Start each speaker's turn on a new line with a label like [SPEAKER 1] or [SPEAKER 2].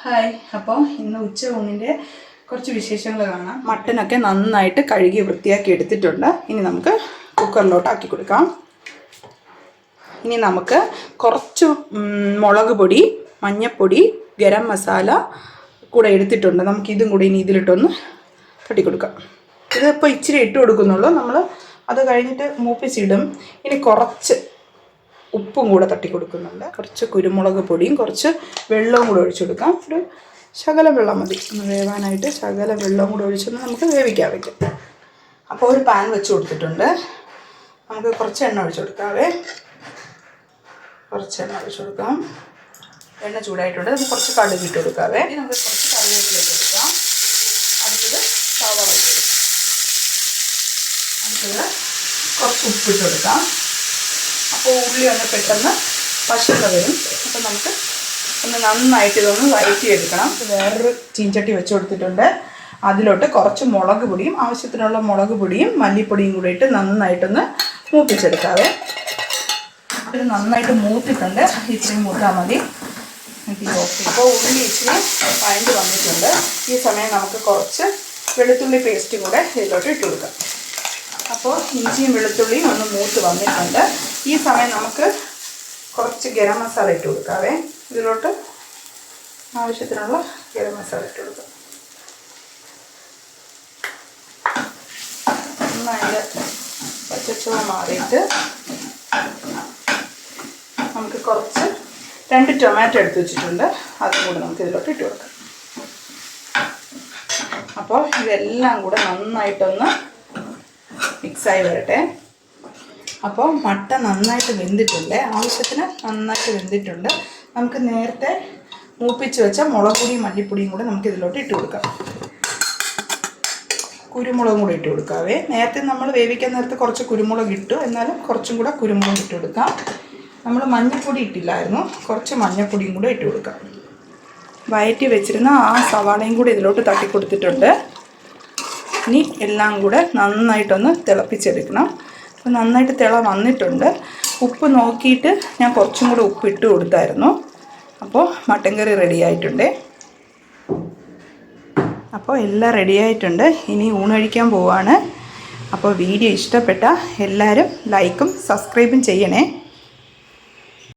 [SPEAKER 1] Hi, അപ്പോൾ ഇന്ന് ഉച്ചയൂണിൻ്റെ കുറച്ച് വിശേഷങ്ങൾ കാണാം. മട്ടനൊക്കെ നന്നായിട്ട് കഴുകി വൃത്തിയാക്കി എടുത്തിട്ടുണ്ട്. ഇനി നമുക്ക് കുക്കറിലോട്ട് ആക്കി കൊടുക്കാം. ഇനി നമുക്ക് കുറച്ച് മുളക് പൊടി, മഞ്ഞൾപ്പൊടി, ഗരം മസാല കൂടെ എടുത്തിട്ടുണ്ട്. നമുക്കിതും കൂടി ഇനി ഇതിലിട്ടൊന്ന് തട്ടിക്കൊടുക്കാം. ഇതിപ്പോൾ ഇച്ചിരി ഇട്ട് കൊടുക്കുന്നുള്ളൂ. നമ്മൾ അത് കഴിഞ്ഞിട്ട് മൂപ്പിച്ചിടും. ഇനി കുറച്ച് ഉപ്പും കൂടെ തട്ടി കൊടുക്കുന്നുണ്ട്. കുറച്ച് കുരുമുളക് പൊടിയും കുറച്ച് വെള്ളവും കൂടെ ഒഴിച്ചു കൊടുക്കാം. ഒരു ശകലം വെള്ളം മതി ഒന്ന് വേവാനായിട്ട്. ശകലം വെള്ളവും കൂടെ ഒഴിച്ചൊന്ന് നമുക്ക് വേവിക്കാൻ വയ്ക്കാം. അപ്പോൾ ഒരു പാൻ വെച്ച് കൊടുത്തിട്ടുണ്ട്. നമുക്ക് കുറച്ച് എണ്ണ ഒഴിച്ചു കൊടുക്കാവേ. കുറച്ച് എണ്ണ ഒഴിച്ചു കൊടുക്കാം. എണ്ണ ചൂടായിട്ടുണ്ട്. നമുക്ക് കുറച്ച് കടുക് ഇട്ട് കൊടുക്കാവേ. നമുക്ക് കുറച്ച് കറിവേപ്പില ഇട്ട് കൊടുക്കാം. അടുത്തത് സവാള ഇട്ട് കൊടുക്കാം. അടുത്തത് കുറച്ച് ഉപ്പിട്ട് കൊടുക്കാം. അപ്പോൾ ഉള്ളി ഒന്ന് പെട്ടെന്ന് പശുക്ക വരും. അപ്പോൾ നമുക്ക് ഒന്ന് നന്നായിട്ട് ഇതൊന്ന് വഴറ്റിയെടുക്കണം. വേറൊരു ചീഞ്ചട്ടി വെച്ച് കൊടുത്തിട്ടുണ്ട്. അതിലോട്ട് കുറച്ച് മുളക് പൊടിയും ആവശ്യത്തിനുള്ള മുളക് പൊടിയും മല്ലിപ്പൊടിയും കൂടി ഇട്ട് നന്നായിട്ടൊന്ന് മൂപ്പിച്ചെടുക്കാവേ. ഇത് നന്നായിട്ട് മൂത്തിട്ടുണ്ട്. ഇച്ചിരി മൂത്താൽ മതി. അപ്പോൾ ഉള്ളി ഇച്ചിരി വഴണ്ട് വന്നിട്ടുണ്ട്. ഈ സമയം നമുക്ക് കുറച്ച് വെളുത്തുള്ളി പേസ്റ്റ് കൂടെ ഇതിലോട്ട് ഇട്ട് കൊടുക്കാം. അപ്പോൾ ഇഞ്ചിയും വെളുത്തുള്ളിയും ഒന്ന് മൂത്ത് വന്നിട്ടുണ്ട്. ഈ സമയം നമുക്ക് കുറച്ച് ഗരം മസാല ഇട്ട് കൊടുക്കാവേ. ഇതിലോട്ട് ആവശ്യത്തിനുള്ള ഗരം മസാല ഇട്ട് കൊടുക്കാം. നന്നായിട്ട് പച്ചച്ചുവ മാറിയിട്ട് നമുക്ക് കുറച്ച് 2 ടൊമാറ്റോ എടുത്ത് വെച്ചിട്ടുണ്ട്. അതും കൂടെ നമുക്ക് ഇതിലോട്ട് ഇട്ട് കൊടുക്കാം. അപ്പോൾ ഇതെല്ലാം കൂടെ നന്നായിട്ടൊന്ന് മിക്സായി വരട്ടെ. അപ്പോൾ മട്ട നന്നായിട്ട് വെന്തിട്ടുണ്ട്. ആവശ്യത്തിന് നന്നായിട്ട് വെന്തിട്ടുണ്ട്. നമുക്ക് നേരത്തെ മൂപ്പിച്ച് വെച്ച മുളക് പൊടിയും മല്ലിപ്പൊടിയും കൂടെ നമുക്ക് ഇതിലോട്ട് ഇട്ട് കൊടുക്കാം. കുരുമുളകും കൂടെ ഇട്ട് കൊടുക്കാവേ. നേരത്തെ നമ്മൾ വേവിക്കാൻ നേരത്തെ കുറച്ച് കുരുമുളക് ഇട്ടു. എന്നാലും കുറച്ചും കൂടെ കുരുമുളക് ഇട്ട് കൊടുക്കാം. നമ്മൾ മഞ്ഞൾപ്പൊടി ഇട്ടില്ലായിരുന്നു. കുറച്ച് മഞ്ഞൾപ്പൊടിയും കൂടെ ഇട്ട് കൊടുക്കാം. വഴറ്റി വെച്ചിരുന്ന ആ സവാളയും കൂടെ ഇതിലോട്ട് തട്ടി കൊടുത്തിട്ടുണ്ട്. ഇനി എല്ലാം കൂടെ നന്നായിട്ടൊന്ന് തിളപ്പിച്ചെടുക്കണം. അപ്പോൾ നന്നായിട്ട് തിള വന്നിട്ടുണ്ട്. ഉപ്പ് നോക്കിയിട്ട് ഞാൻ കുറച്ചും കൂടെ ഉപ്പ് ഇട്ട് കൊടുത്തായിരുന്നു. അപ്പോൾ മട്ടൻ കറി റെഡി ആയിട്ടുണ്ട്. അപ്പോൾ എല്ലാം റെഡി ആയിട്ടുണ്ട്. ഇനി ഊണ് കഴിക്കാൻ പോവാണ്. അപ്പോൾ വീഡിയോ ഇഷ്ടപ്പെട്ട എല്ലാവരും ലൈക്കും സബ്സ്ക്രൈബും ചെയ്യണേ.